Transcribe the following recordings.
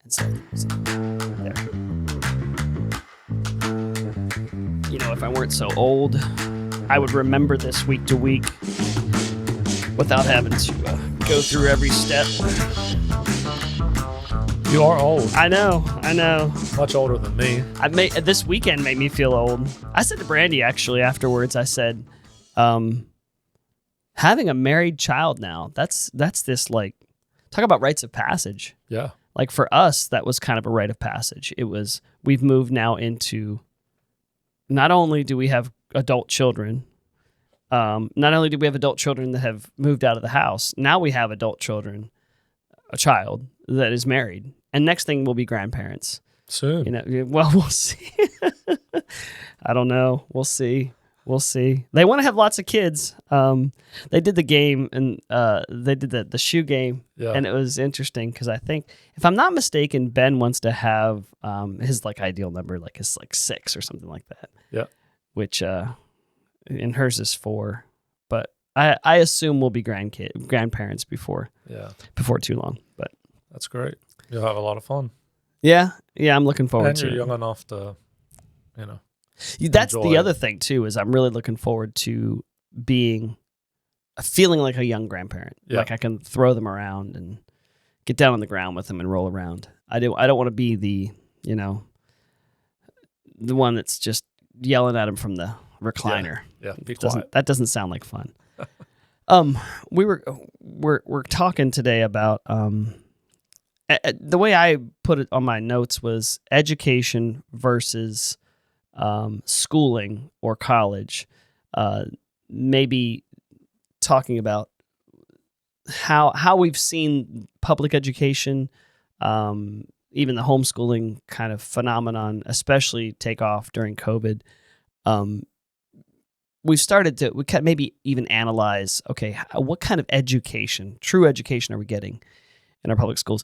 And so there. You know, if I weren't so old, I would remember this week to week without having to go through every step. You are old. I know. Much older than me. This weekend made me feel old. I said to Brandy, actually, afterwards, I said, having a married child now, that's this, like, talk about rites of passage. Yeah. Like, for us, that was kind of a rite of passage. It was, we've moved now into, not only do we have adult children, that have moved out of the house, now we have adult children, a child that is married. And next thing we'll be grandparents. Soon. You know, well, we'll see. I don't know. We'll see. They want to have lots of kids. They did the game, and they did the shoe game, and it was interesting because I think, if I'm not mistaken, Ben wants to have his like ideal number, like his like 6 or something like that. Yeah. Which and hers is 4, but I assume we'll be grandparents before too long. But that's great. You'll have a lot of fun. Yeah, I'm looking forward to it. And you're young enough to, That's enjoy. The other thing, too, is I'm really looking forward to feeling like a young grandparent. Yeah. Like I can throw them around and get down on the ground with them and roll around. I don't want to be the one that's just yelling at them from the recliner. Yeah, be quiet. That doesn't sound like fun. We're talking today about the way I put it on my notes was education versus schooling or college. Maybe talking about how we've seen public education, even the homeschooling kind of phenomenon, especially take off during COVID. We can maybe even analyze, okay, what kind of education, true education, are we getting in our public schools?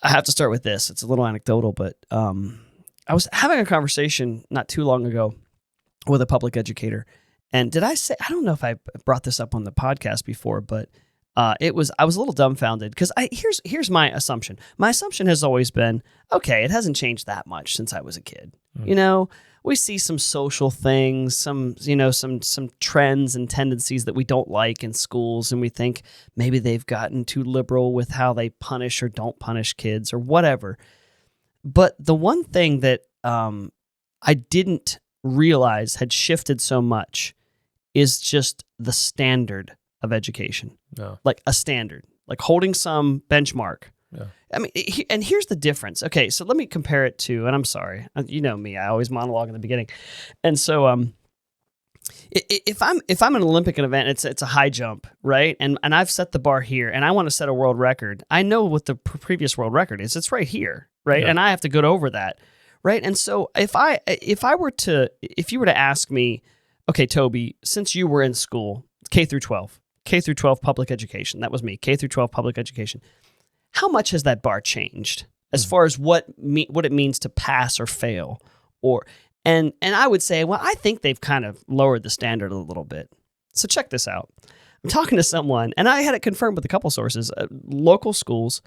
I have to start with this. It's a little anecdotal, but I was having a conversation not too long ago with a public educator. And I don't know if I brought this up on the podcast before, but I was a little dumbfounded because here's my assumption. My assumption has always been, okay, it hasn't changed that much since I was a kid. Mm. We see some social things, some trends and tendencies that we don't like in schools, and we think maybe they've gotten too liberal with how they punish or don't punish kids or whatever. But the one thing that I didn't realize had shifted so much is just the standard of education. Yeah. Like a standard, like holding some benchmark. Yeah. I mean, and here's the difference. Okay, so let me compare it to, and I'm sorry, you know me, I always monologue in the beginning. And so if I'm an Olympic event, it's a high jump, right? And I've set the bar here, and I want to set a world record. I know what the previous world record is. It's right here, right? Yeah. And I have to go over that, right? And so if you were to ask me, okay, Tobey, since you were in school, K through 12 public education, that was me, K through 12 public education, how much has that bar changed as far as what it means to pass or fail? And I would say, well, I think they've kind of lowered the standard a little bit. So check this out. I'm talking to someone, and I had it confirmed with a couple sources, local schools.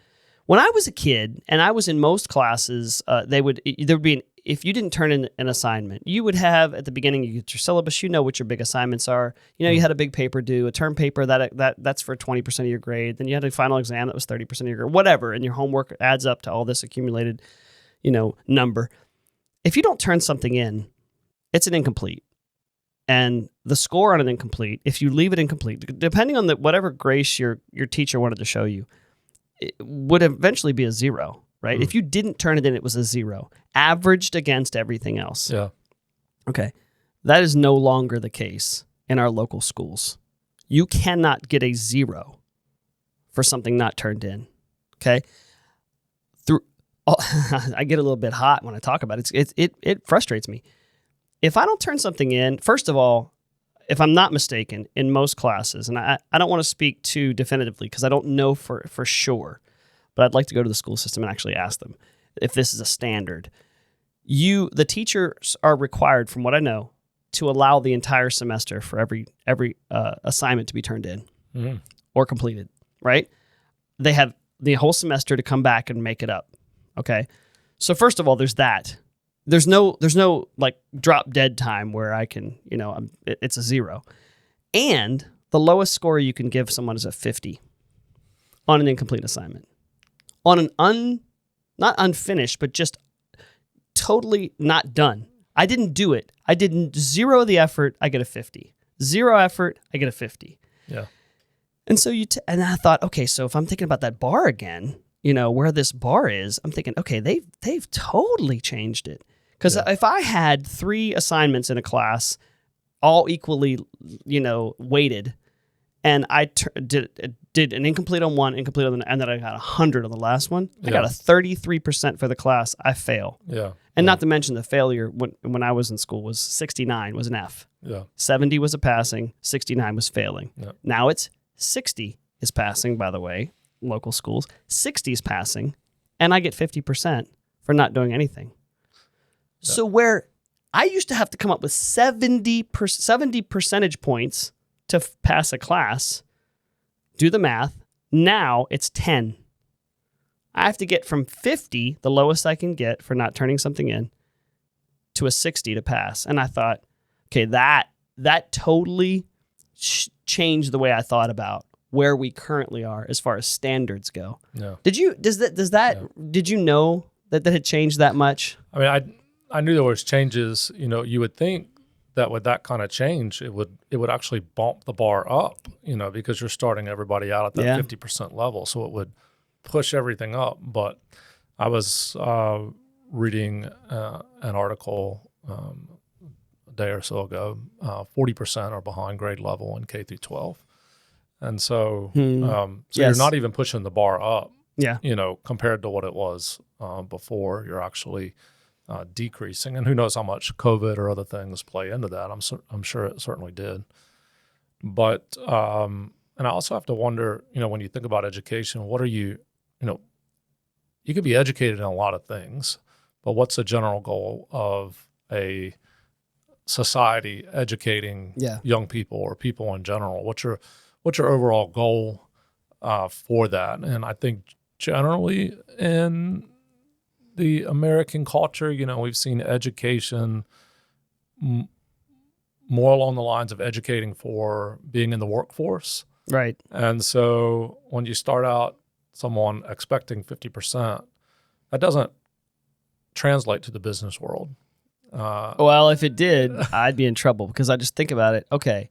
When I was a kid and I was in most classes, there would be if you didn't turn in an assignment, you would have at the beginning, you get your syllabus, you know what your big assignments are. You had a big paper due, a term paper that's for 20% of your grade. Then you had a final exam that was 30% of your grade, whatever. And your homework adds up to all this accumulated, number. If you don't turn something in, it's an incomplete. And the score on an incomplete, if you leave it incomplete, depending on whatever grace your teacher wanted to show you, it would eventually be a 0, right? If you didn't turn it in, it was a 0, averaged against everything else. Yeah. Okay. That is no longer the case in our local schools. You cannot get a 0 for something not turned in. Okay. I get a little bit hot when I talk about it. It frustrates me. If I don't turn something in, first of all, if I'm not mistaken, in most classes, and I don't want to speak too definitively because I don't know for sure, but I'd like to go to the school system and actually ask them if this is a standard. The teachers are required, from what I know, to allow the entire semester for every assignment to be turned in or completed, right? They have the whole semester to come back and make it up. Okay. So first of all, there's that. There's no like drop dead time where I can, it's a 0. And the lowest score you can give someone is a 50 on an incomplete assignment. On an not unfinished, but just totally not done. I didn't do it. I didn't 0 the effort, I get a 50. 0 effort, I get a 50. Yeah. And so and I thought, okay, so if I'm thinking about that bar again, where this bar is, I'm thinking, okay, they've totally changed it. Because if I had 3 assignments in a class, all equally, weighted, and I did an incomplete on one, incomplete on the, and then I got 100 on the last one. I got a 33% for the class. I fail. Yeah. And not to mention the failure when I was in school was 69 was an F. Yeah. 70 was a passing. 69 was failing. Yeah. Now it's 60 is passing, by the way, local schools. 60 is passing, and I get 50% for not doing anything. Yeah. So where I used to have to come up with 70 percentage points to pass a class, do the math, now it's 10. I have to get from 50, the lowest I can get for not turning something in, to a 60 to pass. And I thought, okay, that totally changed the way I thought about where we currently are as far as standards go. Yeah. Did you know that had changed that much? I mean, I knew there was changes. You would think that with that kind of change, it would actually bump the bar up, because you're starting everybody out at that 50% level. So it would push everything up. But I was reading an article a day or so ago. 40% are behind grade level in K through 12. And so, you're not even pushing the bar up, compared to what it was before. You're actually decreasing, and who knows how much COVID or other things play into that. I'm sure it certainly did. But and I also have to wonder, when you think about education, what are you could be educated in a lot of things, but what's the general goal of a society educating young people or people in general? What's your overall goal for that? And I think generally in the American culture, we've seen education more along the lines of educating for being in the workforce. Right. And so when you start out someone expecting 50%, that doesn't translate to the business world. Well, if it did, I'd be in trouble, because I just think about it. Okay,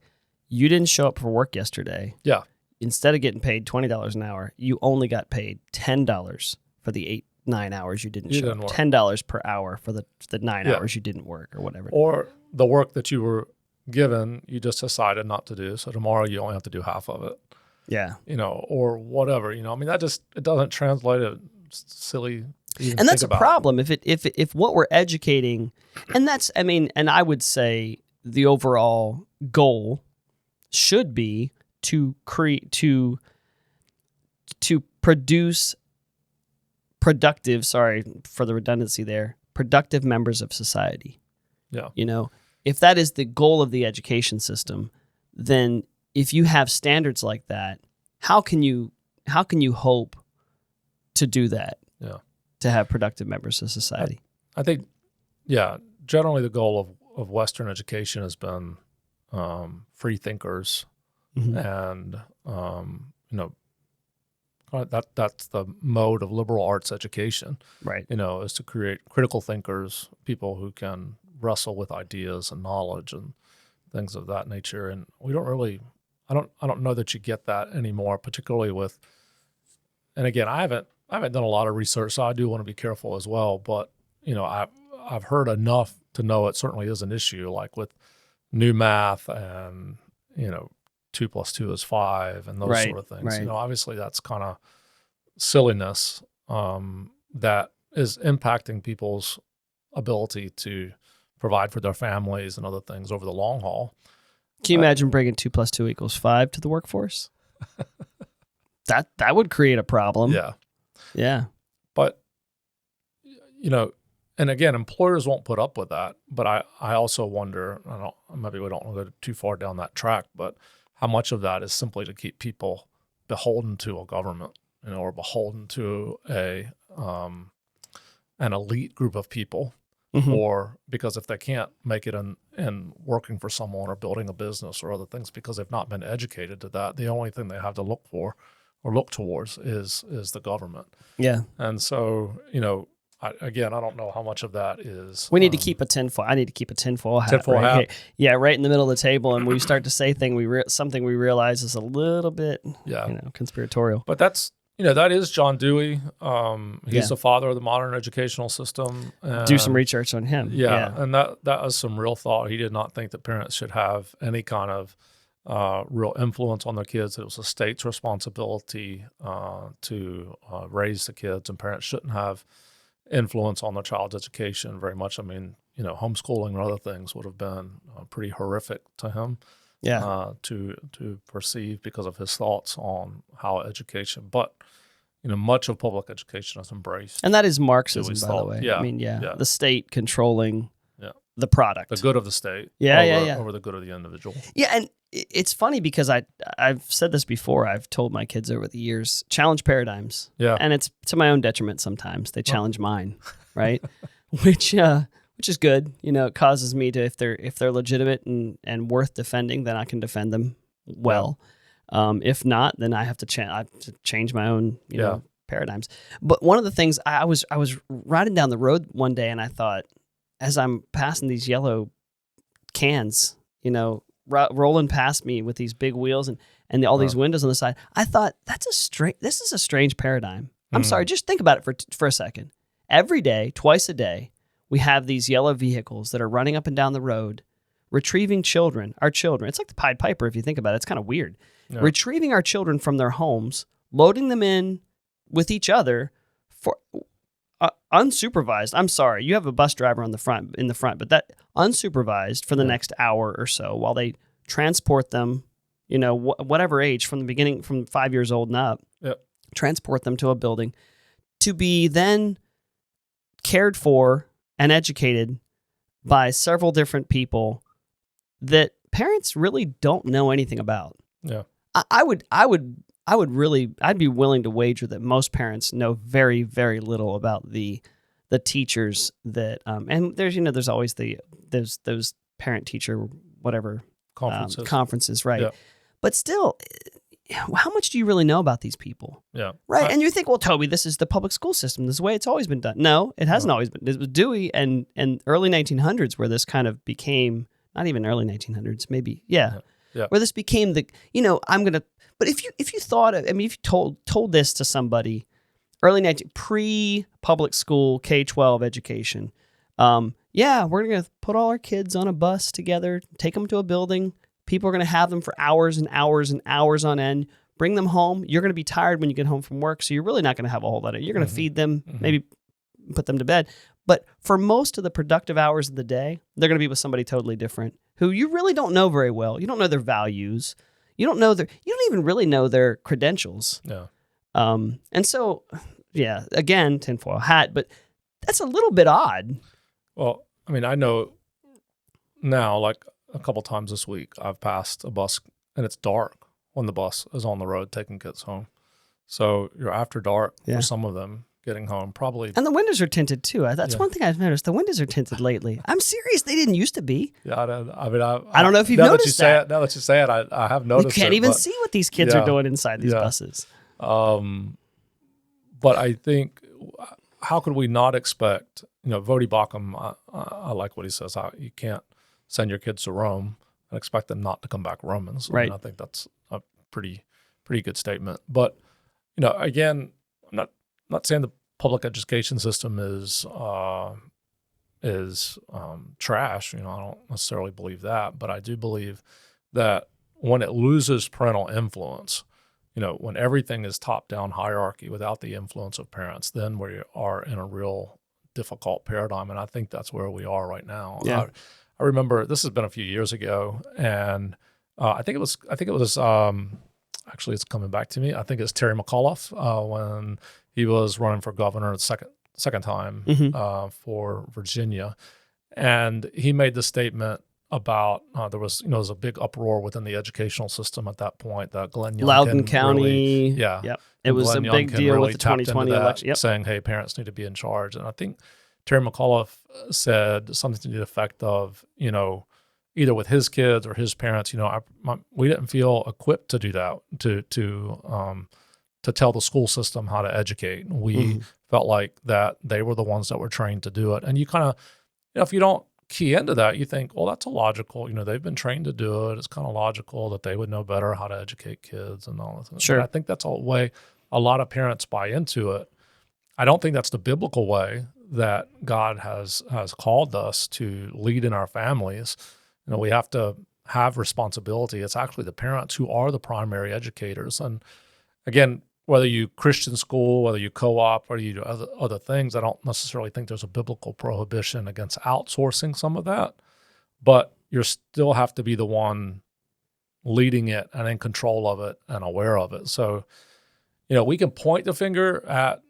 you didn't show up for work yesterday. Yeah. Instead of getting paid $20 an hour, you only got paid $10 for the 9 hours you didn't show up. $10 per hour for the 9 hours you didn't work, or whatever. Or the work that you were given, you just decided not to do. So tomorrow you only have to do half of it. Yeah. Or whatever. I mean, it doesn't translate. It's silly. And that's a problem if what we're educating, and I would say the overall goal should be to produce productive, sorry for the redundancy there, productive members of society. Yeah. If that is the goal of the education system, then if you have standards like that, how can you hope to do that? Yeah. To have productive members of society. I think, generally the goal of Western education has been free thinkers, and that's the mode of liberal arts education. Right. Is to create critical thinkers, people who can wrestle with ideas and knowledge and things of that nature. And we don't really, I don't know that you get that anymore, particularly with. And again, I haven't done a lot of research, so I do want to be careful as well. But I've heard enough to know it certainly is an issue, like with new math and 2 + 2 is 5 and those sort of things. Right. Obviously that's kind of silliness that is impacting people's ability to provide for their families and other things over the long haul. Can you imagine bringing 2 + 2 = 5 to the workforce? That would create a problem. Yeah. Yeah. But, and again, employers won't put up with that. But I also wonder, maybe we don't want to go too far down that track, but how much of that is simply to keep people beholden to a government, or beholden to a an elite group of people, or because if they can't make it in working for someone or building a business or other things because they've not been educated to that, the only thing they have to look for or look towards is the government. Yeah. And so, I don't know how much of that is. We need to keep a tinfoil. I need to keep a tinfoil hat. Tinfoil hat. Here. Yeah, right in the middle of the table, and we start to say something we realize is a little bit, conspiratorial. But that's, that is John Dewey. He's the father of the modern educational system. Do some research on him. Yeah, and that was some real thought. He did not think that parents should have any kind of real influence on their kids. It was a state's responsibility to raise the kids, and parents shouldn't have influence on their child's education very much. I mean, homeschooling or other things would have been pretty horrific to him. To perceive because of his thoughts on how education, but much of public education is embraced, and that is Marxism, by the way. Yeah, I mean, the state controlling the product, the good of the state, over the good of the individual. Yeah, and it's funny because I've said this before. I've told my kids over the years, challenge paradigms. Yeah, and it's to my own detriment sometimes. They challenge mine, right? Which is good. It causes me to, if they're legitimate and worth defending, then I can defend them well. If not, then I have to change my own paradigms. But one of the things I was riding down the road one day, and I thought, as I'm passing these yellow cans, rolling past me with these big wheels and all these windows on the side, I thought this is a strange paradigm. I'm sorry, just think about it for a second. Every day, twice a day, we have these yellow vehicles that are running up and down the road, retrieving our children. It's like the Pied Piper, if you think about it. It's kind of weird. Yeah. Retrieving our children from their homes, loading them in with each other for unsupervised. I'm sorry, you have a bus driver in the front, but that unsupervised for the next hour or so while they transport them, whatever age, from the beginning, from 5 years old and up, transport them to a building to be then cared for and educated by several different people that parents really don't know anything about. Yeah. I'd be willing to wager that most parents know very, very little about the teachers that, and there's always those parent teacher, whatever conferences, right? Yeah. But still, how much do you really know about these people? Yeah. Right. And you think, well, Tobey, this is the public school system. This is the way it's always been done. No, it hasn't always been. It was Dewey and early 1900s where this kind of became, not even early 1900s, maybe. Yeah. Where this became but if you thought of, if you told this to somebody, pre-public school, K-12 education, we're going to put all our kids on a bus together, take them to a building. People are going to have them for hours and hours and hours on end. Bring them home. You're going to be tired when you get home from work, so you're really not going to have a whole lot of. You're going to feed them, maybe put them to bed. But for most of the productive hours of the day, they're going to be with somebody totally different who you really don't know very well. You don't know their values. You don't even really know their credentials. Yeah. And so, again, tinfoil hat, but that's a little bit odd. Well, I mean, I know now, like a couple times this week, I've passed a bus and it's dark when the bus is on the road taking kids home. So you're after dark for some of them getting home, probably. And the windows are tinted too. That's one thing I've noticed. The windows are tinted lately. I'm serious. They didn't used to be. Yeah, I don't know if you've noticed that. Now that you say it, I have noticed. You can't even see what these kids are doing inside these buses. But I think, how could we not expect, Vodi Bakum, I like what he says. You can't send your kids to Rome and expect them not to come back Romans. Right. I mean, I think that's a pretty good statement. But, again, I'm not saying the public education system is trash. I don't necessarily believe that, but I do believe that when it loses parental influence, when everything is top-down hierarchy without the influence of parents, then we are in a real difficult paradigm, and I think that's where we are right now. Yeah. I remember this has been a few years ago, and I think it was actually it's coming back to me. I think it's Terry McAuliffe when he was running for governor the second time for Virginia, and he made the statement about there was a big uproar within the educational system at that point that Glenn Youngkin Loudoun County. Yep. It was Glenn a big Youngkin deal really with the tapped into 2020 that, election. Yep. saying, hey, parents need to be in charge. And I think Terry McAuliffe said something to the effect of, either with his kids or his parents, we didn't feel equipped to do that, to tell the school system how to educate. We felt like that they were the ones that were trained to do it. And you kind of, if you don't key into that, you think, well, that's illogical. They've been trained to do it. It's kind of logical that they would know better how to educate kids and all that. Sure. But I think that's a way a lot of parents buy into it. I don't think that's the biblical way that God has called us to lead in our families. We have to have responsibility. It's actually the parents who are the primary educators. And again, whether you Christian school, whether you co-op, whether you do other things, I don't necessarily think there's a biblical prohibition against outsourcing some of that, but you still have to be the one leading it and in control of it and aware of it. So, we can point the finger at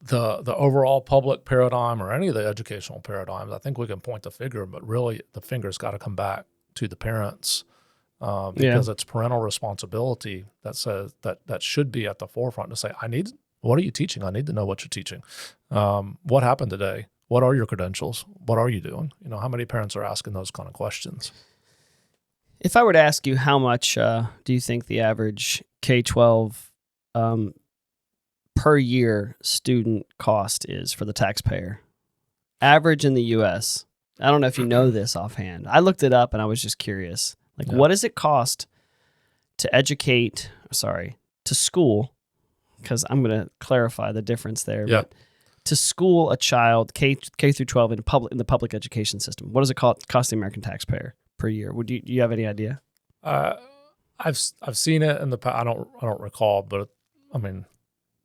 the overall public paradigm or any of the educational paradigms. I think we can point the finger, but really the finger's got to come back to the parents. Because it's parental responsibility that says that should be at the forefront to say, what are you teaching? I need to know what you're teaching. What happened today? What are your credentials? What are you doing? How many parents are asking those kind of questions? If I were to ask you how much do you think the average K-12 per year student cost is for the taxpayer? Average in the U.S. I don't know if you know this offhand. I looked it up and I was just curious. What does it cost to to school? Because I'm going to clarify the difference there. Yeah. But to school a child K through 12 in the public education system, what does it cost the American taxpayer per year? Do you have any idea? I've seen it in the past. I don't recall, but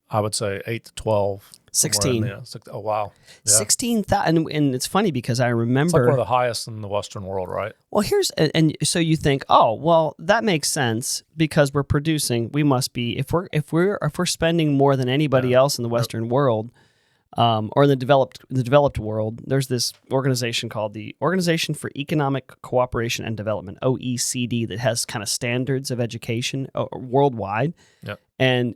I would say 8 to 12. 16. Oh, wow. Yeah. 16,000. And it's funny because I remember. It's like one of the highest in the Western world, right? Well, and so you think, oh, well, that makes sense because we must be, if we're spending more than anybody else in the Western world, or in the developed world, there's this organization called the Organization for Economic Cooperation and Development, OECD, that has kind of standards of education worldwide. Yeah. And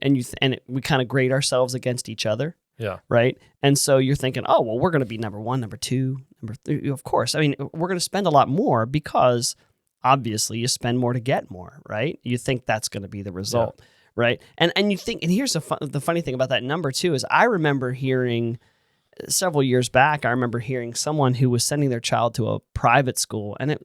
we kind of grade ourselves against each other. Yeah. Right. And so you're thinking, oh, well, we're going to be number 1, number 2, number 3. Of course. We're going to spend a lot more because obviously you spend more to get more. Right. You think that's going to be the result. Yeah. Right. And you think, and here's the funny thing about that number too, is I remember hearing several years back, I remember hearing someone who was sending their child to a private school, and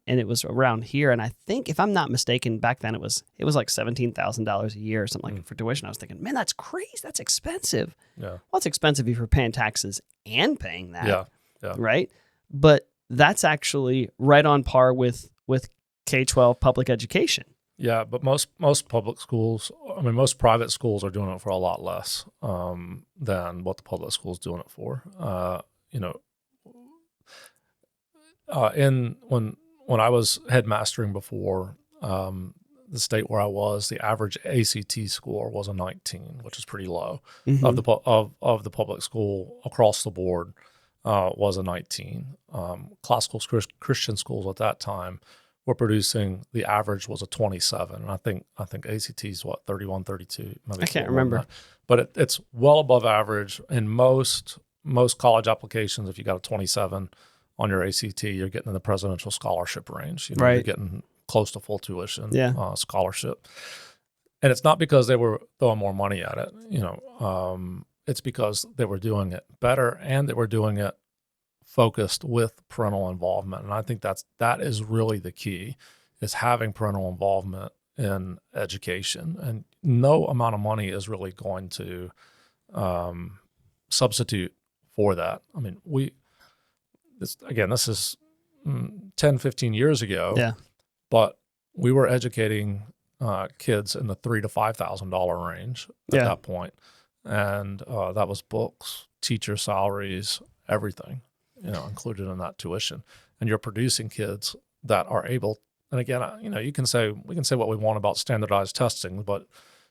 it was around here. And I think, if I'm not mistaken, back then it was like $17,000 a year or something like for tuition. I was thinking, man, that's crazy. That's expensive. Yeah. Well, it's expensive if you're paying taxes and paying that. Yeah. Yeah. Right. But that's actually right on par with K-12 public education. Yeah, but most public schools, most private schools are doing it for a lot less than what the public school is doing it for. When I was headmastering before, the state where I was, the average ACT score was a 19, which is pretty low. Of the public school across the board was a 19. Classical Christian schools at that time were producing, the average was a 27. And I think ACT's 31, 32. I can't remember. But it's well above average. In most college applications, if you got a 27 on your ACT, you're getting in the presidential scholarship range. Right. You're getting close to full tuition scholarship. And it's not because they were throwing more money at it. It's because they were doing it better and they were doing it focused with parental involvement. And I think that is really the key, is having parental involvement in education. And no amount of money is really going to substitute for that. This is 10, 15 years ago. Yeah. But we were educating kids in the $3,000 to $5,000 range at that point. And that was books, teacher salaries, everything, included in that tuition. And you're producing kids that are able, and again, we can say what we want about standardized testing, but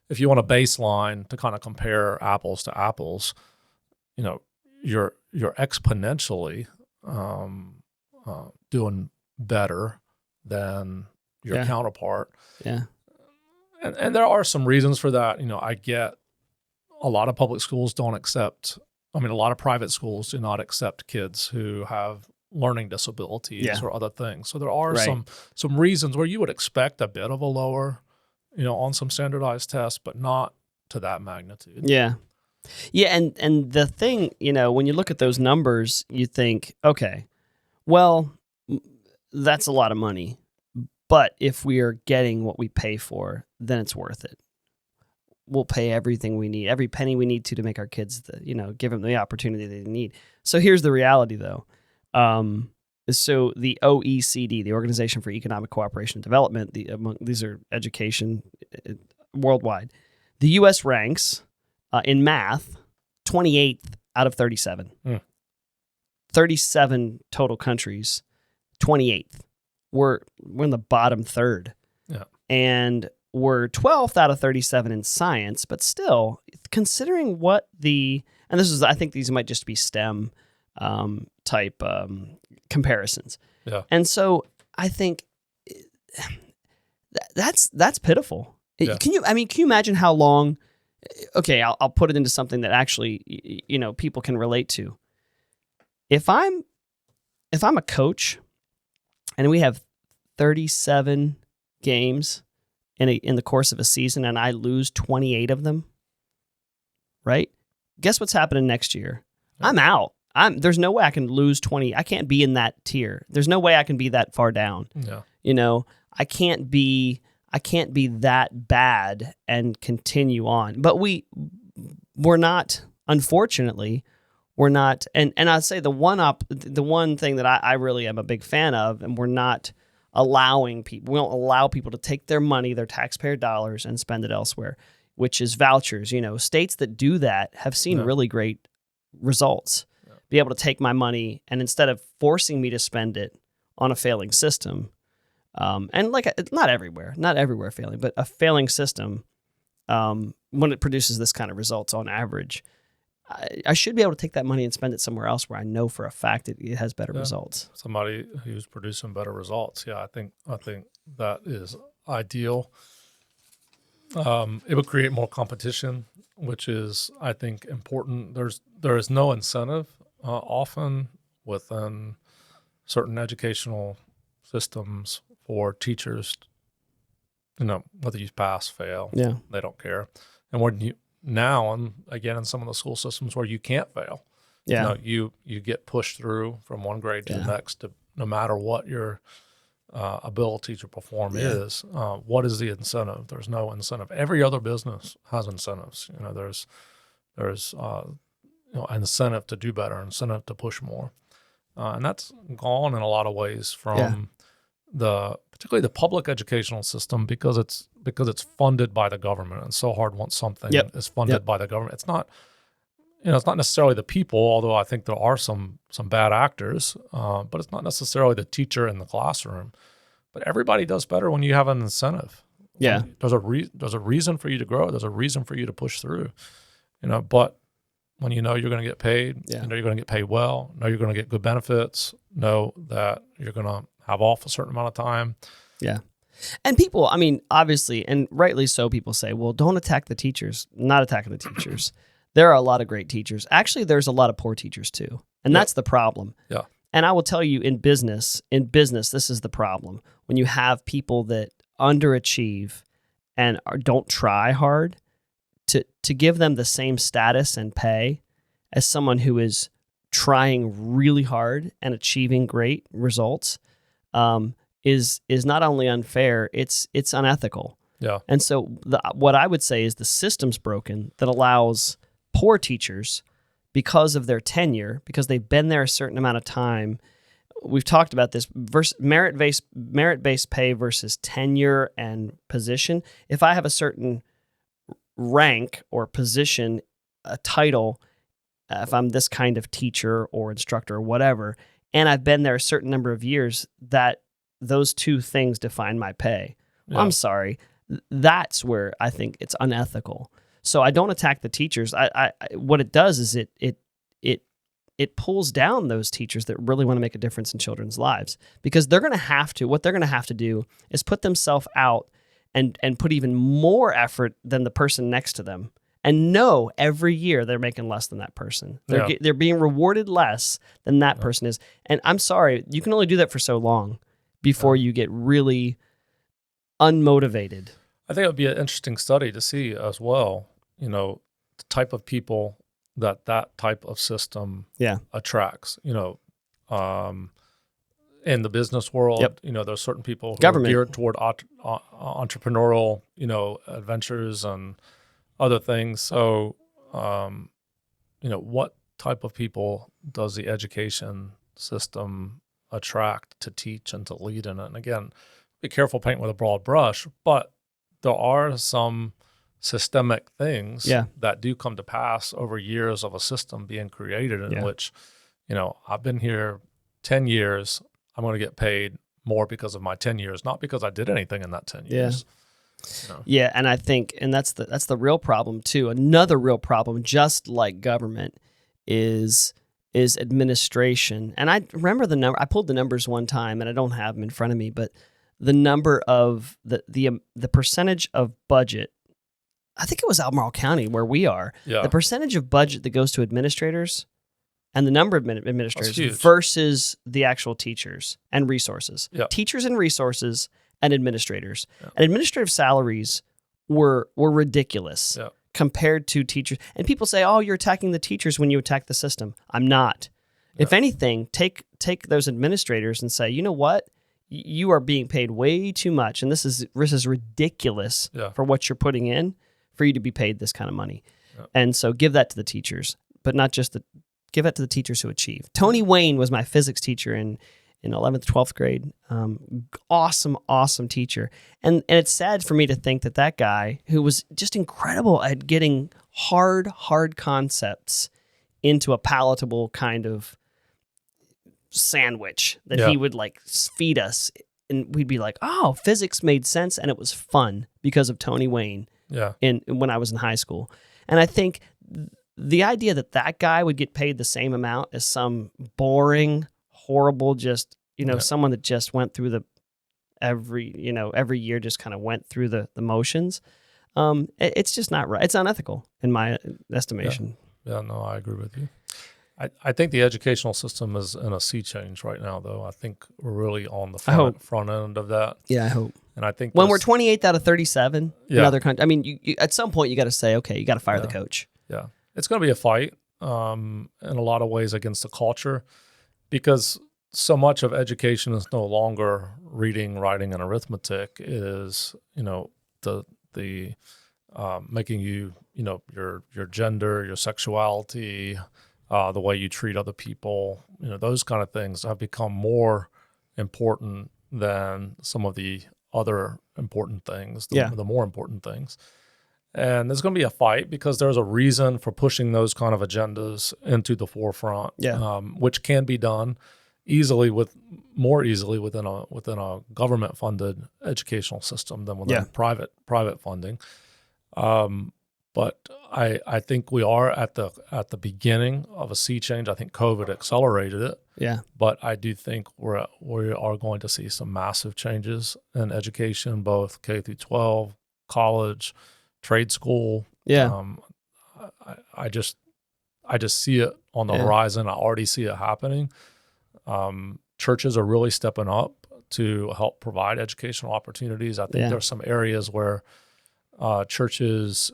if you want a baseline to kind of compare apples to apples, you're exponentially doing better than your Yeah. counterpart. Yeah. And there are some reasons for that. I get a lot of public schools don't accept, a lot of private schools do not accept kids who have learning disabilities Yeah. or other things. So there are Right. some reasons where you would expect a bit of a lower, on some standardized tests, but not to that magnitude. Yeah. Yeah, and the thing, when you look at those numbers, you think, okay, well, that's a lot of money. But if we are getting what we pay for, then it's worth it. We'll pay everything we need, every penny we need to make our kids, give them the opportunity they need. So here's the reality, though. So the OECD, the Organization for Economic Cooperation and Development, these are education worldwide. The U.S. ranks in math 28th out of 37. 37 total countries, 28th. We're in the bottom third. Yeah. And we're 12th out of 37 in science, but still, considering and this is, I think these might just be STEM type comparisons. Yeah. And so I think that's pitiful. Yeah. Can you imagine how long? Okay, I'll put it into something that actually, people can relate to. If I'm a coach and we have 37 games in the course of a season and I lose 28 of them, right? Guess what's happening next year? Yeah. I'm out. There's no way I can lose 20. I can't be in that tier. There's no way I can be that far down. Yeah. I can't be that bad and continue on. But we're not, unfortunately, we're not, and I'd say the one thing that I really am a big fan of, and we're not allowing people, we don't allow people to take their money, their taxpayer dollars, and spend it elsewhere, which is vouchers. States that do that have seen really great results. Yeah. Be able to take my money and instead of forcing me to spend it on a failing system, and not everywhere failing, but a failing system, when it produces this kind of results on average, I should be able to take that money and spend it somewhere else where I know for a fact it has better results. Somebody who's producing better results. Yeah, I think that is ideal. It would create more competition, which is, I think, important. There is no incentive often within certain educational systems for teachers, whether you pass, fail, they don't care. And and again, in some of the school systems where you can't fail, you get pushed through from one grade to the next, no matter what your ability to perform is. What is the incentive? There's no incentive. Every other business has incentives. There's an incentive to do better, incentive to push more, and that's gone in a lot of ways from particularly the public educational system because it's funded by the government. It's so hard once something is funded by the government. It's not, it's not necessarily the people, although I think there are some bad actors, but it's not necessarily the teacher in the classroom. But everybody does better when you have an incentive. Yeah. There's a reason for you to grow. There's a reason for you to push through, but when you're going to get paid, you're going to get paid well, you're going to get good benefits, know that you're going to have off a certain amount of time. Yeah. And people, obviously, and rightly so, people say, well, don't attack the teachers. Not attacking the teachers. There are a lot of great teachers. Actually, there's a lot of poor teachers too. And that's the problem. Yeah. And I will tell you in business, this is the problem. When you have people that underachieve and don't try hard, to give them the same status and pay as someone who is trying really hard and achieving great results, is not only unfair, it's unethical. Yeah. And so what I would say is the system's broken that allows poor teachers, because of their tenure, because they've been there a certain amount of time. We've talked about this versus merit-based pay versus tenure and position. If I have a certain rank or position, a title, if I'm this kind of teacher or instructor or whatever, and I've been there a certain number of years, that those two things define my pay. Yeah. I'm sorry. That's where I think it's unethical. So I don't attack the teachers. I what it does is it it pulls down those teachers that really want to make a difference in children's lives, because they're going to have to, what they're going to have to do is put themselves out and put even more effort than the person next to them, and know every year they're making less than that person. They're being rewarded less than that person is. And I'm sorry, you can only do that for so long before you get really unmotivated. I think it would be an interesting study to see as well, the type of people that type of system attracts, in the business world. There's certain people who are geared toward entrepreneurial, adventures and other things. So, what type of people does the education system attract to teach and to lead in it? And again, be careful painting with a broad brush, but there are some systemic things that do come to pass over years of a system being created in which, I've been here 10 years, I'm going to get paid more because of my 10 years, not because I did anything in that 10 years. Yeah, and I think, and that's the real problem too. Another real problem, just like government, is administration. And I remember the number. I pulled the numbers one time, and I don't have them in front of me, but the number of the percentage of budget, I think it was Albemarle County where we are. Yeah. The percentage of budget that goes to administrators and the number of administrators versus the actual teachers and resources. Yeah. Teachers and resources and administrators. Yeah. And administrative salaries were ridiculous compared to teachers. And people say, "Oh, you're attacking the teachers when you attack the system." I'm not. Yeah. If anything, take those administrators and say, "You know what? You are being paid way too much, and this is ridiculous for what you're putting in for you to be paid this kind of money." Yeah. And so give that to the teachers, but not just give it to the teachers who achieve. Tony Wayne was my physics teacher in 11th, 12th grade. Awesome teacher. And it's sad for me to think that guy, who was just incredible at getting hard concepts into a palatable kind of sandwich that he would like feed us, and we'd be like, "Oh, physics made sense," and it was fun because of Tony Wayne. Yeah. When I was in high school. And I think the idea that guy would get paid the same amount as some boring, horrible, just, someone that just went through every year just kind of went through the motions. It's just not right. It's unethical in my estimation. Yeah, no, I agree with you. I think the educational system is in a sea change right now, though. I think we're really on the front end of that. Yeah, I hope. And I think when we're 28th out of 37 in other countries, I mean, you at some point you got to say, okay, you got to fire the coach. Yeah, it's going to be a fight in a lot of ways against the culture, because so much of education is no longer reading, writing, and arithmetic. It is, the making you, your gender, your sexuality, the way you treat other people, those kind of things have become more important than some of the other important things, the more important things. And there's going to be a fight because there's a reason for pushing those kind of agendas into the forefront, which can be done more easily within a government-funded educational system than within private funding. But I think we are at the beginning of a sea change. I think COVID accelerated it. Yeah. But I do think we are going to see some massive changes in education, both K through 12, college, trade school. Yeah. I just see it on the horizon. I already see it happening. Churches are really stepping up to help provide educational opportunities. I think there's some areas where churches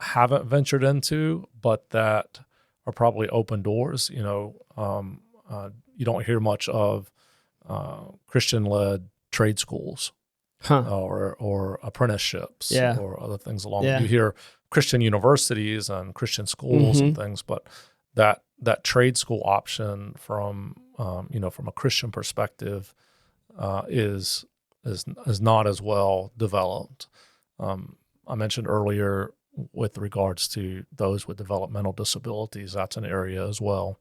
haven't ventured into, but that are probably open doors. You don't hear much of Christian-led trade schools or apprenticeships or other things along. You hear Christian universities and Christian schools and things, but that trade school option from a Christian perspective is not as well developed. I mentioned earlier with regards to those with developmental disabilities, that's an area as well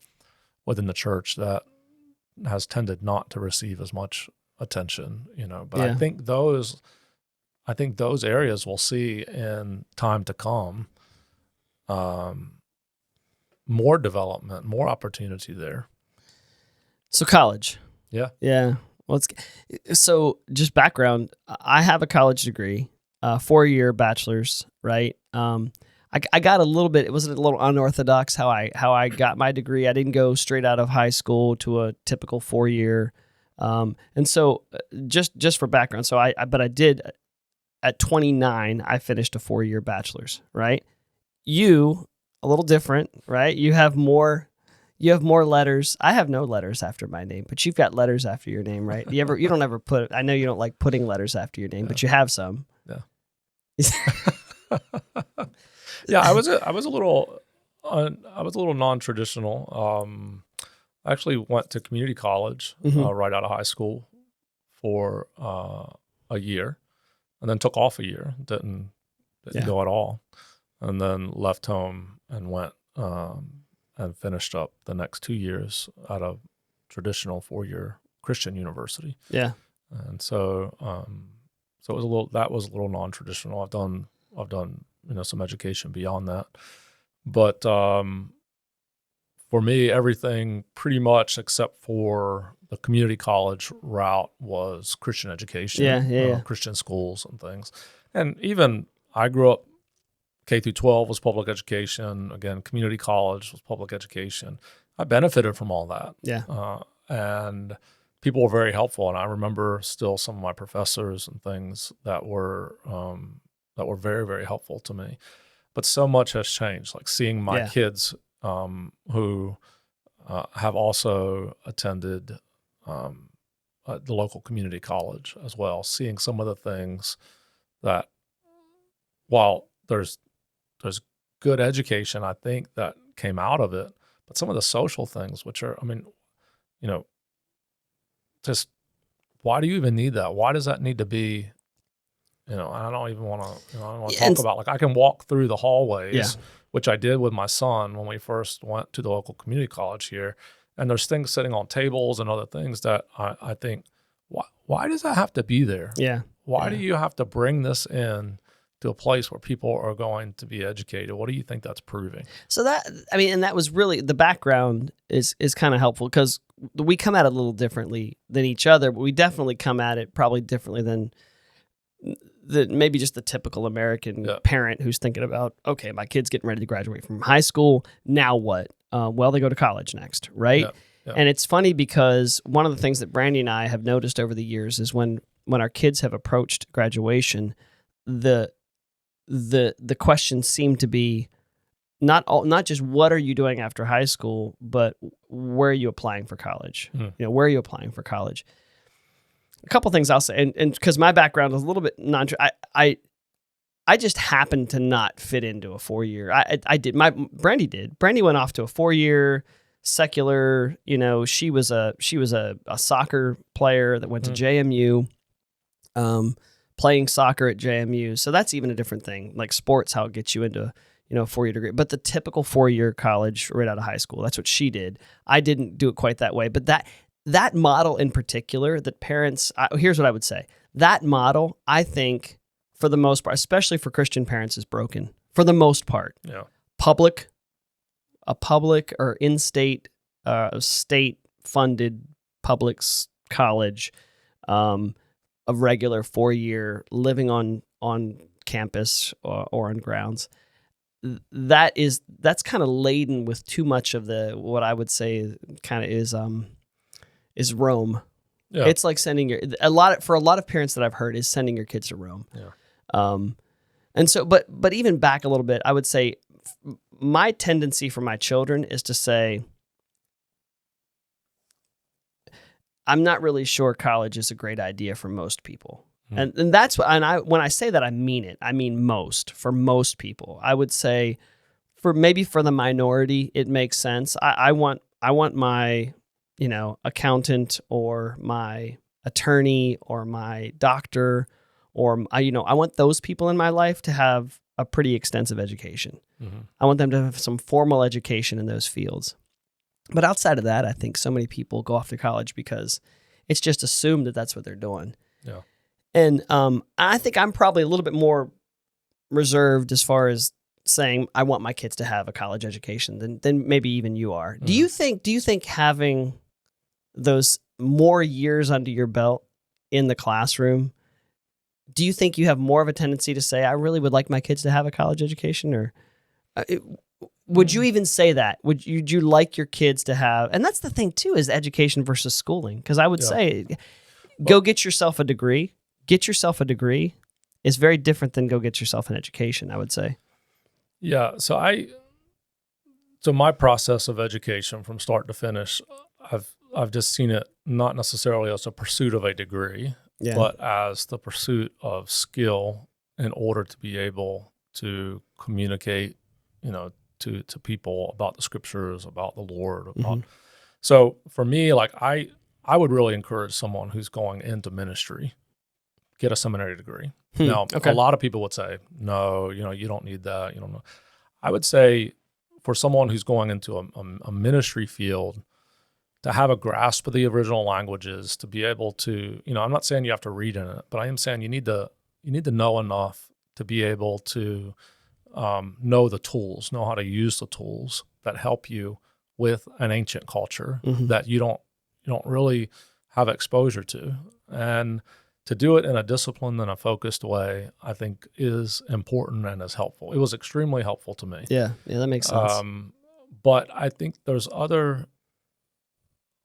within the church that has tended not to receive as much attention, but I think those areas we'll see in time to come more development, more opportunity there. So college. Yeah. Yeah. Well, so just background, I have a college degree, 4-year bachelor's, right? I got a little bit, it was a little unorthodox how I got my degree. I didn't go straight out of high school to a typical 4-year. And so just for background, so I did at 29, I finished a 4-year bachelor's, right? You, a little different, right? You have more letters. I have no letters after my name, but you've got letters after your name, right? You don't ever put, I know you don't like putting letters after your name, but you have some. Yeah. Yeah, I was a little non-traditional. I actually went to community college right out of high school for a year, and then took off a year. Didn't go at all, and then left home and went and finished up the next 2 years at a traditional 4-year Christian university. Yeah, and so it was a little non-traditional. I've done some education beyond that, but for me, everything pretty much except for the community college route was Christian education, Christian schools and things. And even I grew up, K through 12 was public education. Again, community college was public education. I benefited from all that. Yeah. And people were very helpful. And I remember still some of my professors and things that were very, very helpful to me. But so much has changed, like seeing my kids who have also attended the local community college as well, seeing some of the things that, while there's good education, I think, that came out of it, but some of the social things, which are, just why do you even need that? Why does that need to be? I don't even want to talk about, like, I can walk through the hallways, which I did with my son when we first went to the local community college here. And there's things sitting on tables and other things that I think, why does that have to be there? Yeah. Why do you have to bring this in to a place where people are going to be educated? What do you think that's proving? So and that was really, the background is kind of helpful, because we come at it a little differently than each other, but we definitely come at it probably differently than maybe just the typical American parent who's thinking about, okay, my kid's getting ready to graduate from high school. Now what? Well, they go to college next, right? Yeah. And it's funny because one of the things that Brandy and I have noticed over the years is when our kids have approached graduation, the questions seem to be not just what are you doing after high school, but where are you applying for college? Where are you applying for college? A couple things I'll say, and because my background is a little bit I just happened to not fit into a 4-year. Brandy did. Brandy went off to a 4-year secular. She was a soccer player that went to JMU, playing soccer at JMU. So that's even a different thing. Like sports, how it gets you into a 4-year degree. But the typical 4-year college right out of high school, that's what she did. I didn't do it quite that way, but that model in particular, that parents, here's what I would say. That model, I think, for the most part, especially for Christian parents, is broken for the most part. Yeah. A public or in-state, state-funded public college, a regular 4-year living on campus or on grounds, that's kind of laden with too much of what I would say kind of is Rome. Yeah. It's like sending a lot of parents that I've heard is sending your kids to Rome. Yeah. And so, but even back a little bit, I would say my tendency for my children is to say, I'm not really sure college is a great idea for most people. And that's what, when I say that, I mean it. I mean for most people. I would say for the minority, it makes sense. I want my, accountant or my attorney or my doctor or, I want those people in my life to have a pretty extensive education. Mm-hmm. I want them to have some formal education in those fields. But outside of that, I think so many people go off to college because it's just assumed that that's what they're doing. Yeah. And I think I'm probably a little bit more reserved as far as saying I want my kids to have a college education than maybe even you are. Do you think having those more years under your belt in the classroom, do you think you have more of a tendency to say I really would like my kids to have a college education, or would you even say that? Would you like your kids to have? And that's the thing too, is education versus schooling. Because I would say, go get yourself a degree. Get yourself a degree is very different than go get yourself an education, I would say. Yeah. So my process of education from start to finish, I've just seen it not necessarily as a pursuit of a degree, but as the pursuit of skill in order to be able to communicate, to people about the scriptures, about the Lord. So for me, like I would really encourage someone who's going into ministry, get a seminary degree. Now, a lot of people would say, no, you don't need that. You don't know. I would say for someone who's going into a ministry field, to have a grasp of the original languages, to be able to, I'm not saying you have to read in it, but I am saying you need to know enough to be able to know the tools, know how to use the tools that help you with an ancient culture that you don't really have exposure to. And to do it in a disciplined and a focused way, I think is important and is helpful. It was extremely helpful to me. Yeah, that makes sense. But I think there's other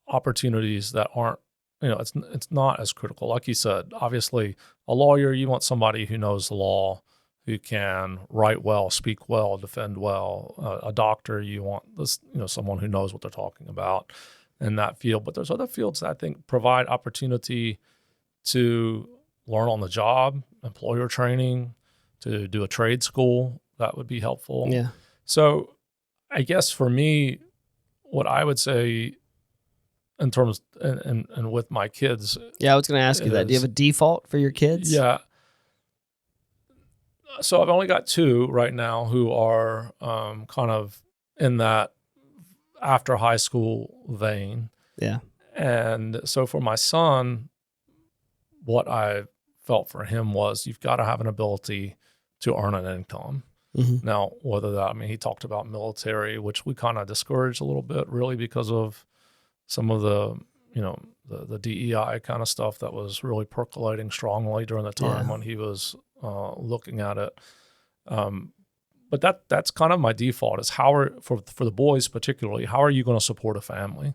opportunities that aren't, it's not as critical. Like you said, obviously a lawyer, you want somebody who knows the law, who can write well, speak well, defend well. A doctor, you want this, someone who knows what they're talking about in that field. But there's other fields that I think provide opportunity to learn on the job, employer training, to do a trade school. That would be helpful. Yeah. So I guess for me, what I would say in terms and with my kids. Yeah, I was going to ask you that. Do you have a default for your kids? Yeah. So I've only got two right now who are kind of in that after high school vein. Yeah. And so for my son, what I felt for him was you've got to have an ability to earn an income. Now, whether that, he talked about military, which we kind of discouraged a little bit really because of some of the, the DEI kind of stuff that was really percolating strongly during the time when he was looking at it. But that's kind of my default is for the boys particularly, how are you going to support a family?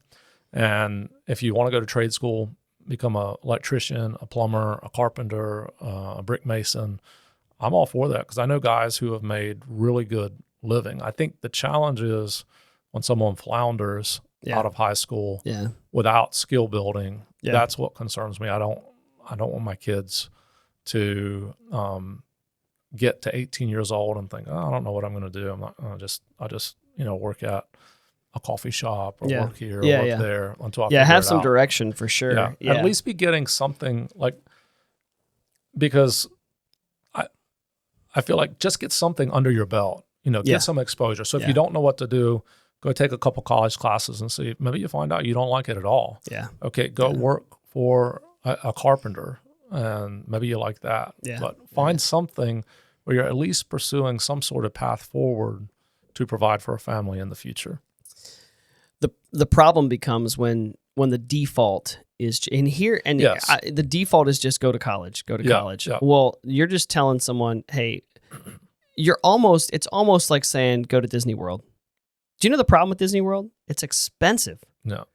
And if you want to go to trade school, become an electrician, a plumber, a carpenter, a brick mason, I'm all for that because I know guys who have made really good living. I think the challenge is when someone flounders out of high school without skill building, that's what concerns me. I don't want my kids to get to 18 years old and think, I don't know what I'm going to do. I'm not going to I'll just work at a coffee shop or work here or work there until I figure have it some out. direction for sure. Yeah. At least be getting something because I feel like just get something under your belt, get some exposure. So if you don't know what to do, go take a couple college classes and see. Maybe you find out you don't like it at all. Yeah. Okay, go work for a carpenter and maybe you like that. Yeah. But find something where you're at least pursuing some sort of path forward to provide for a family in the future. The problem becomes when the default is the default is just go to college. Yeah. Well, you're just telling someone, hey, it's almost like saying go to Disney World. Do you know the problem with Disney World? It's expensive. No.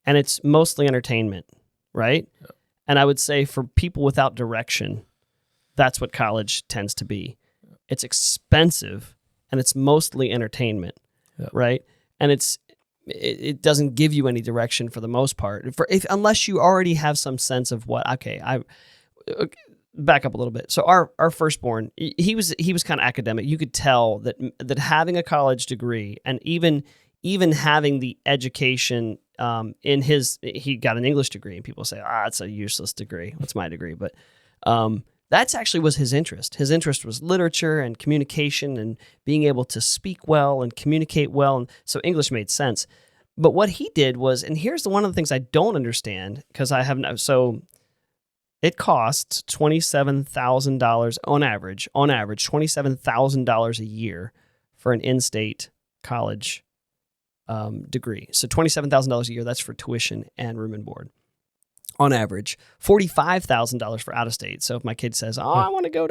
And it's mostly entertainment, right? Yeah. And I would say for people without direction, that's what college tends to be. Yeah. It's expensive and it's mostly entertainment, right? And it doesn't give you any direction for the most part, unless you already have some sense of what. Okay, I back up a little bit. So our firstborn, he was kind of academic. You could tell that having a college degree and even having the education he got an English degree, and people say, it's a useless degree. What's my degree? But that's actually was his interest. His interest was literature and communication and being able to speak well and communicate well. And so English made sense. But what he did was, and here's one of the things I don't understand because I haven't. So it costs $27,000 on average, $27,000 a year for an in-state college degree. So $27,000 a year, that's for tuition and room and board. On average, $45,000 for out of state. So if my kid says, I really want to go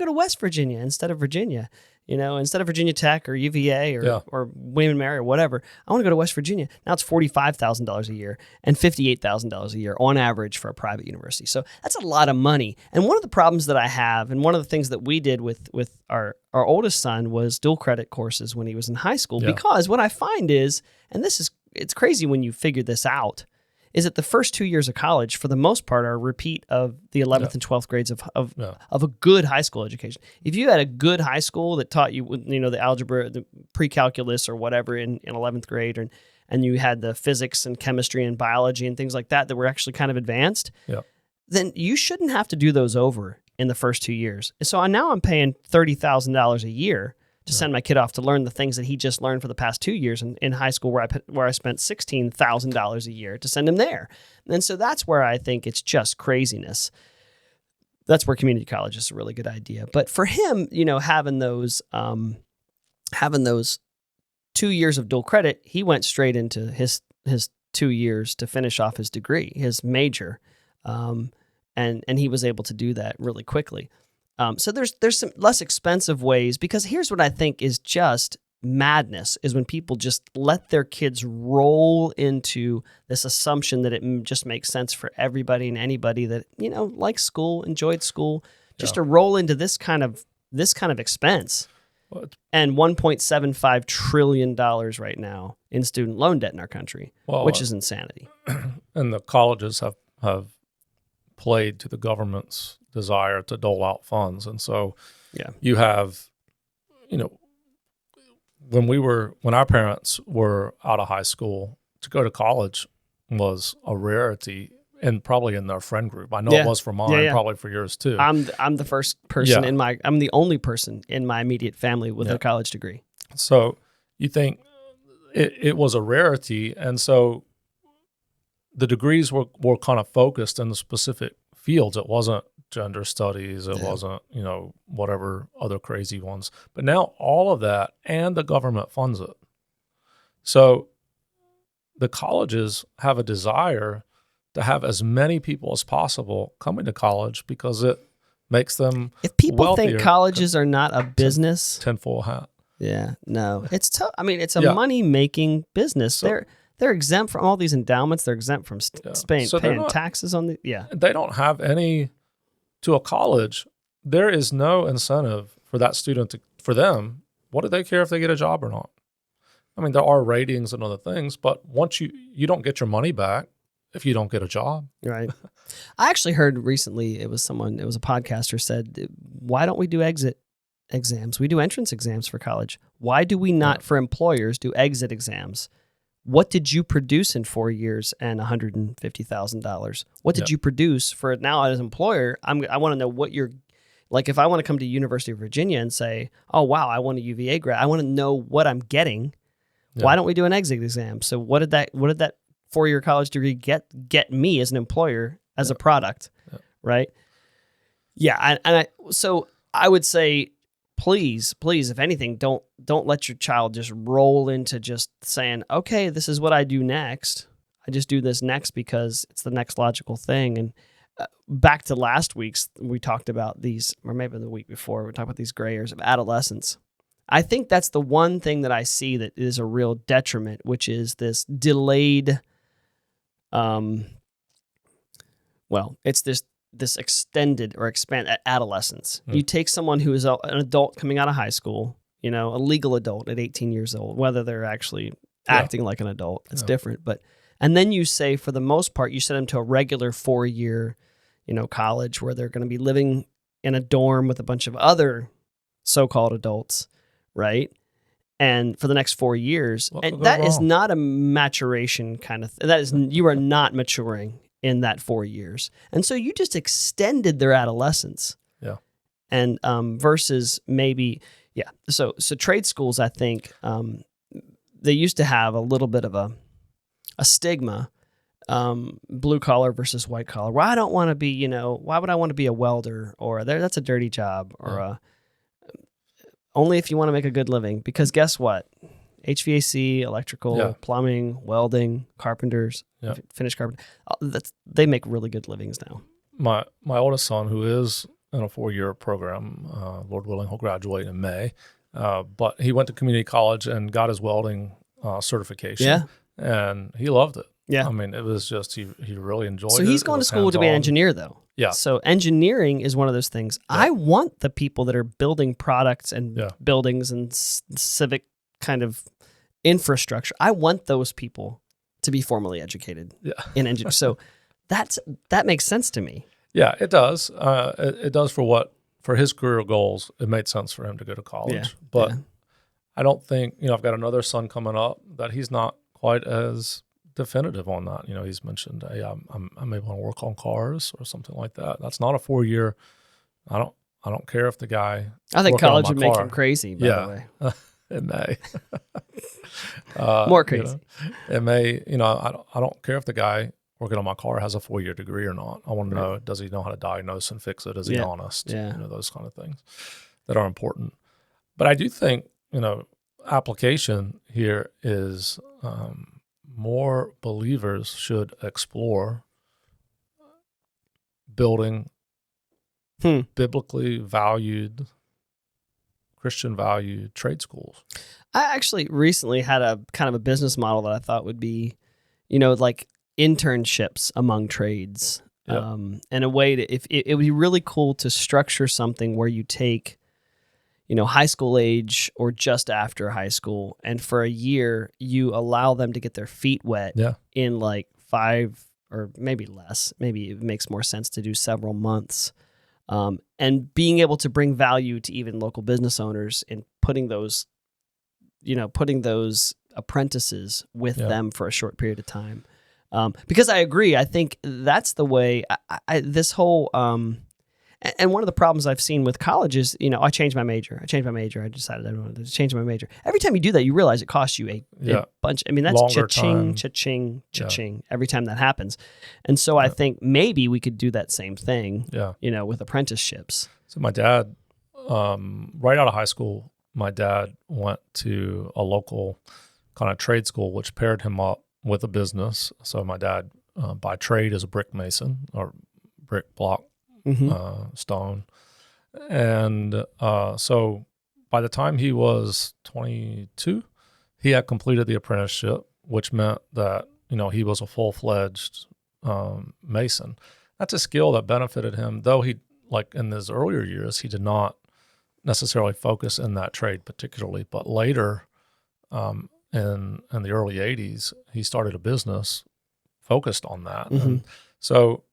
to West Virginia instead of Virginia, instead of Virginia Tech or UVA or William & Mary or whatever, I want to go to West Virginia. Now it's $45,000 a year and $58,000 a year on average for a private university. So that's a lot of money. And one of the problems that I have, and one of the things that we did with our oldest son was dual credit courses when he was in high school. Yeah. Because what I find is, and it's crazy when you figure this out, is that the first 2 years of college, for the most part, are a repeat of the 11th and 12th grades of a good high school education. If you had a good high school that taught you, the algebra, the pre-calculus or whatever in 11th grade, and you had the physics and chemistry and biology and things like that were actually kind of advanced, then you shouldn't have to do those over in the first 2 years. And so now I'm paying $30,000 a year to send my kid off to learn the things that he just learned for the past 2 years in high school, where I spent $16,000 a year to send him there. And so that's where I think it's just craziness. That's where community college is a really good idea. But for him, having those 2 years of dual credit, he went straight into his 2 years to finish off his degree, his major, and he was able to do that really quickly. So there's some less expensive ways, because here's what I think is just madness, is when people just let their kids roll into this assumption that it just makes sense for everybody and anybody that, likes school, enjoyed school, just to roll into this kind of expense. And $1.75 trillion right now in student loan debt in our country, which is insanity. And the colleges have played to the government's desire to dole out funds. And so you have, when our parents were out of high school, to go to college was a rarity, and probably in their friend group. I know it was for mine, probably for yours too. I'm the first person I'm the only person in my immediate family with a college degree. So you think it was a rarity, and so the degrees were kind of focused in the specific fields. It wasn't gender studies, it wasn't, whatever other crazy ones. But now all of that, and the government funds it. So the colleges have a desire to have as many people as possible coming to college, because it makes them If people wealthier. think colleges are not a business, tinfoil hat. Yeah, no, it's tough. I mean, it's a money-making business. So, they're exempt from all these endowments. They're exempt from paying taxes on the. Yeah, they don't have any. To a college, there is no incentive for that student for them. What do they care if they get a job or not? I mean, there are ratings and other things, but once you don't get your money back if you don't get a job. Right. I actually heard recently, it was a podcaster said, why don't we do exit exams? We do entrance exams for college. Why do we not, for employers, do exit exams? What did you produce in 4 years and $150,000? What did you produce for now as an employer? I want to know what you're like. If I want to come to University of Virginia and say, oh, wow, I want a UVA grad, I want to know what I'm getting. Yeah. Why don't we do an exit exam? So what did that 4-year college degree get me as an employer as a product? Yeah. Right. Yeah. So I would say, please, if anything, don't let your child just roll into just saying, okay, this is what I do next. I just do this next because it's the next logical thing. And back to last week's, we talked about these, or maybe the week before, we talked about these gray areas of adolescence. I think that's the one thing that I see that is a real detriment, which is this delayed, it's this extended or expanded adolescence. You take someone who is an adult coming out of high school, a legal adult at 18 years old, whether they're actually acting like an adult, it's different. And then you say, for the most part, you send them to a regular 4-year, college where they're going to be living in a dorm with a bunch of other so-called adults, right? And for the next 4 years, and that is not a maturation kind of you are not maturing in that 4 years. And so you just extended their adolescence. Yeah. And versus maybe, So trade schools, I think, they used to have a little bit of a stigma, blue collar versus white collar. Well, I don't want to be, why would I want to be a welder, or that's a dirty job, or only if you want to make a good living. Because guess what? HVAC, electrical, plumbing, welding, carpenters, finished carpenter, they make really good livings now. My oldest son, who is in a 4-year program, Lord willing, he'll graduate in May. But he went to community college and got his welding certification. Yeah. And he loved it. Yeah. I mean, it was just, he really enjoyed it. So he's going to school to be an engineer, though. Yeah. So engineering is one of those things. Yeah. I want the people that are building products and buildings and civic kind of infrastructure. I want those people to be formally educated in engineering. So that makes sense to me. Yeah, it does. It does for his career goals. It made sense for him to go to college. But I don't think, I've got another son coming up that he's not quite as definitive on that. He's mentioned, hey, I may want to work on cars or something like that. That's not a 4-year. I don't care if the guy. I think college would make him crazy. By the way, it may. More crazy. It may. I don't care if the guy working on my car has a 4-year degree or not. I want to know, does he know how to diagnose and fix it? Is he honest? Yeah. Those kind of things that are important. But I do think, application here is more believers should explore building biblically valued, Christian valued trade schools. I actually recently had a kind of a business model that I thought would be, like internships among trades. And a way to, if it would be really cool to structure something where you take, high school age or just after high school, and for a year you allow them to get their feet wet in like 5 or maybe less. Maybe it makes more sense to do several months. And being able to bring value to even local business owners in putting those apprentices with them for a short period of time. Because I agree, I think that's the way this whole, and one of the problems I've seen with college is, I changed my major. I decided I wanted to change my major. Every time you do that, you realize it costs you a bunch. I mean, that's cha-ching every time that happens. And so I think maybe we could do that same thing, with apprenticeships. So my dad, right out of high school, my dad went to a local kind of trade school, which paired him up with a business. So my dad, by trade, is a brick mason or brick block stone. And so by the time he was 22, he had completed the apprenticeship, which meant that, he was a full-fledged mason. That's a skill that benefited him, though he, like in his earlier years, he did not necessarily focus in that trade particularly. But later, in the early 80s, he started a business focused on that. And so,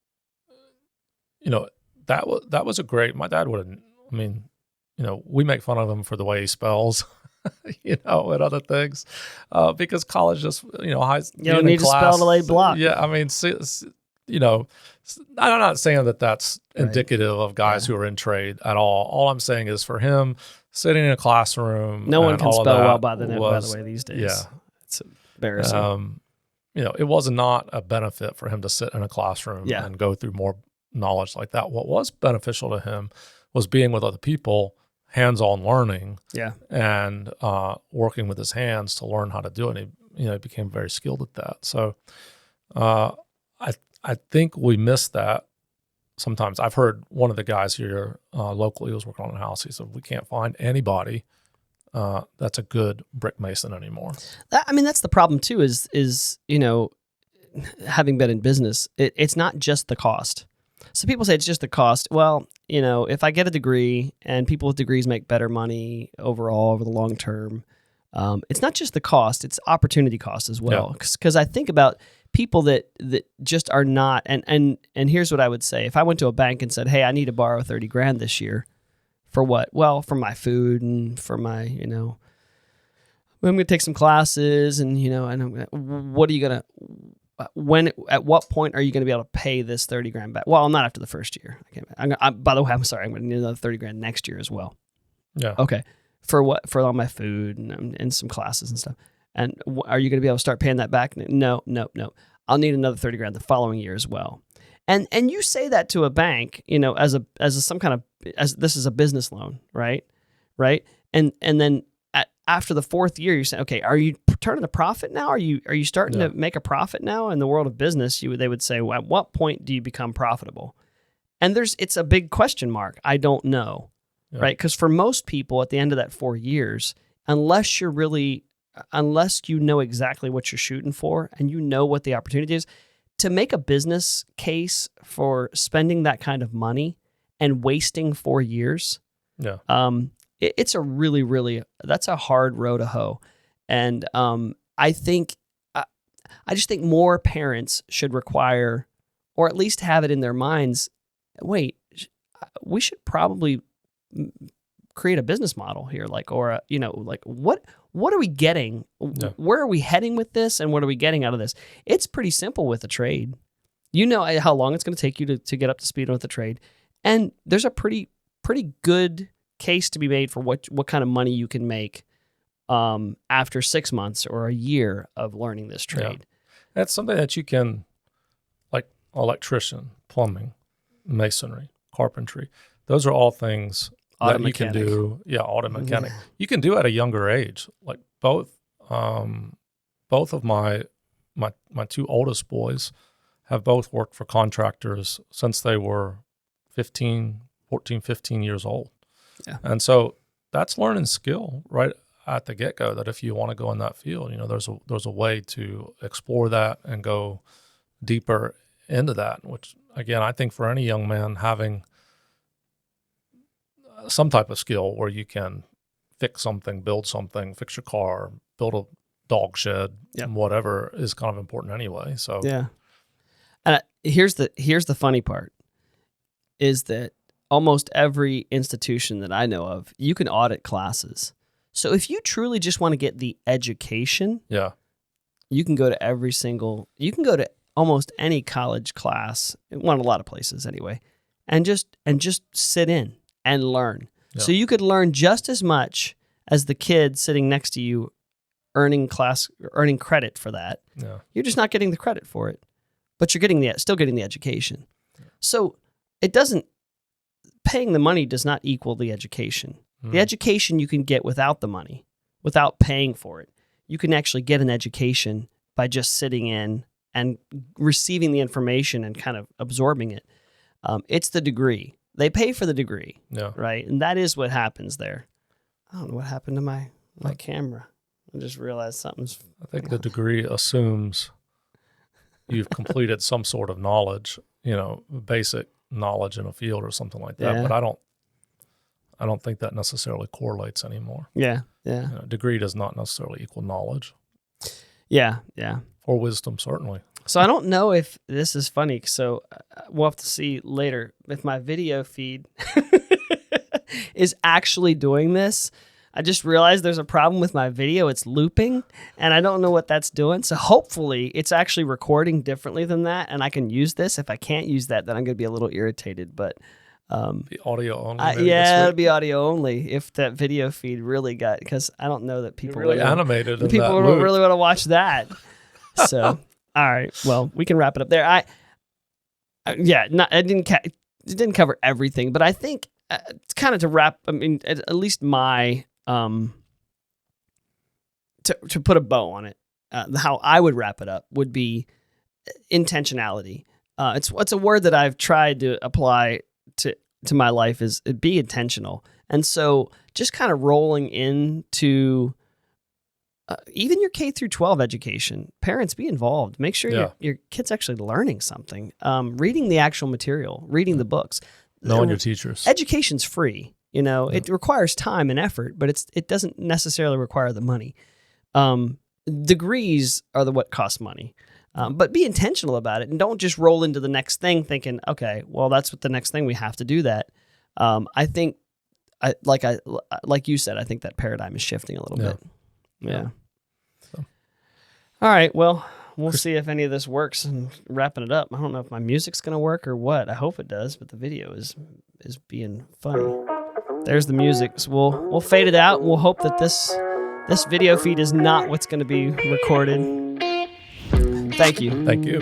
that was a great, my dad would have, we make fun of him for the way he spells, and other things, because college just, you don't need to spell to lay block. Yeah. I mean, I'm not saying that that's indicative of guys who are in trade at all. All I'm saying is for him, sitting in a classroom. No one can spell well by the way these days. Yeah. It's embarrassing. It was not a benefit for him to sit in a classroom and go through more knowledge like that. What was beneficial to him was being with other people, hands-on learning, and working with his hands to learn how to do it. And he became very skilled at that. So I think we miss that sometimes. I've heard one of the guys here locally was working on a house. He said, we can't find anybody that's a good brick mason anymore. That's the problem too, is having been in business, it's not just the cost. So people say it's just the cost. Well, if I get a degree, and people with degrees make better money overall over the long term, it's not just the cost, it's opportunity cost as well. Because I think about people that just are not, and here's what I would say. If I went to a bank and said, hey, I need to borrow $30,000 this year, for what? Well, for my food and for my, I'm going to take some classes and, what are you going to, at what point are you going to be able to pay this $30,000 back? Well, not after the first year. By the way, I'm sorry, I'm going to need another $30,000 next year as well. Yeah. Okay. For what? For all my food and some classes and stuff. And are you going to be able to start paying that back? No. I'll need another $30,000 the following year as well. And you say that to a bank, as this is a business loan, right? and then after the fourth year, you say, okay, are you turning a profit now? Are you starting to make a profit now? In the world of business, they would say, well, at what point do you become profitable? And it's a big question mark. I don't know, right? Because for most people, at the end of that 4 years, unless you know exactly what you're shooting for and you know what the opportunity is, to make a business case for spending that kind of money and wasting 4 years, it's a really, really, that's a hard row to hoe. And I just think more parents should require, or at least have it in their minds, wait, we should probably create a business model here, what are we getting? Yeah. Where are we heading with this, and what are we getting out of this? It's pretty simple with a trade. You know how long it's going to take you to get up to speed with the trade, and there's a pretty good case to be made for what kind of money you can make after 6 months or a year of learning this trade. Yeah. That's something that you can, like electrician, plumbing, masonry, carpentry. Those are all things that you can do. Yeah, auto mechanic. Yeah. You can do at a younger age. Like both of my two oldest boys have both worked for contractors since they were 15 years old. Yeah. And so that's learning skill right at the get-go, that if you want to go in that field, there's a way to explore that and go deeper into that, which again, I think for any young man, having some type of skill where you can fix something, build something, fix your car, build a dog shed, and whatever, is kind of important anyway. So yeah. And here's the funny part, is that almost every institution that I know of, you can audit classes. So if you truly just want to get the education, you can go to almost any college class, a lot of places anyway, and just sit in and learn. Yeah. So you could learn just as much as the kid sitting next to you earning credit for that. Yeah. You're just not getting the credit for it, but you're still getting the education. Yeah. So paying the money does not equal the education. The education you can get without the money, without paying for it. You can actually get an education by just sitting in and receiving the information and kind of absorbing it. It's the degree. They pay for the degree, right? And that is what happens there. I don't know what happened to my camera. I just realized something's... I think the degree assumes you've completed some sort of knowledge, basic knowledge in a field or something like that. Yeah. But I don't think that necessarily correlates anymore. Yeah. Degree does not necessarily equal knowledge. Yeah. Or wisdom, certainly. So I don't know if this is funny. So we'll have to see later if my video feed is actually doing this. I just realized there's a problem with my video. It's looping, and I don't know what that's doing. So hopefully it's actually recording differently than that, and I can use this. If I can't use that, then I'm going to be a little irritated. But the audio only. It'll be audio only if that video feed really got, because I don't know that people really animated. People really want to watch that. So all right, well, we can wrap it up there. It didn't cover everything, but I think it's kind of to wrap. I mean, at least my to put a bow on it. How I would wrap it up would be intentionality. It's a word that I've tried to apply to my life, is be intentional. And so just kind of rolling into even your K through 12 education, parents, be involved. Make sure your kid's actually learning something, reading the actual material, reading the books. Knowing your teachers. Education's free. It requires time and effort, but it doesn't necessarily require the money. Degrees are what cost money. But be intentional about it, and don't just roll into the next thing thinking, okay, well, that's what the next thing, we have to do that. I think, like you said, I think that paradigm is shifting a little bit. Yeah. So. All right. Well, we'll see if any of this works, and wrapping it up. I don't know if my music's going to work or what. I hope it does, but the video is being funny. There's the music. So we'll fade it out, and we'll hope that this video feed is not what's going to be recorded. Thank you. Thank you.